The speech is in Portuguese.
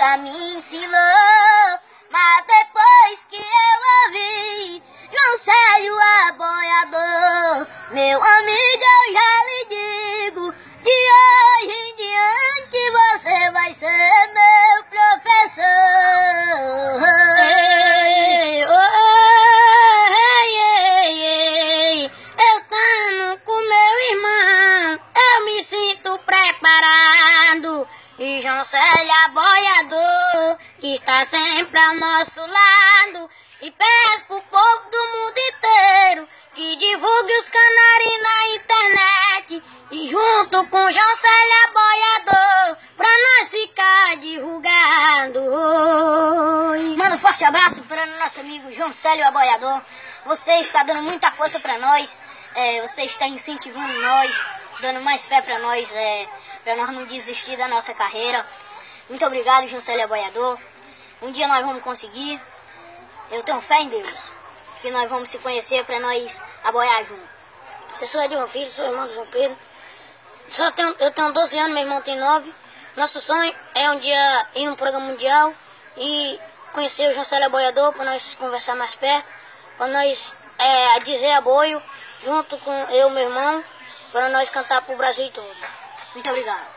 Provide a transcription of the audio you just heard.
nunca me ensinou. Mas depois que eu ouvi João Célio Aboiador, meu amigo, eu já lhe digo, de hoje em diante você vai ser meu professor. Eu cano com meu irmão, eu me sinto preparado. E João Célio Aboiador, que está sempre ao nosso lado. E peço pro povo do mundo inteiro que divulgue os canários na internet. E junto com João Célio Aboiador, pra nós ficar divulgado. Manda um forte abraço para o nosso amigo João Célio Aboiador. Você está dando muita força para nós. Você está incentivando nós, dando mais fé para nós, para nós não desistir da nossa carreira. Muito obrigado, João Célio Aboiador. Um dia nós vamos conseguir. Eu tenho fé em Deus, que nós vamos se conhecer para nós aboiar junto. Eu sou Edilson Filho, sou irmão do João Pedro. Eu tenho 12 anos, meu irmão tem 9. Nosso sonho é um dia ir num programa mundial e conhecer o João Célio Aboiador, para nós conversar mais perto, para nós dizer aboio junto com eu e meu irmão, para nós cantar para o Brasil todo. Muito obrigado.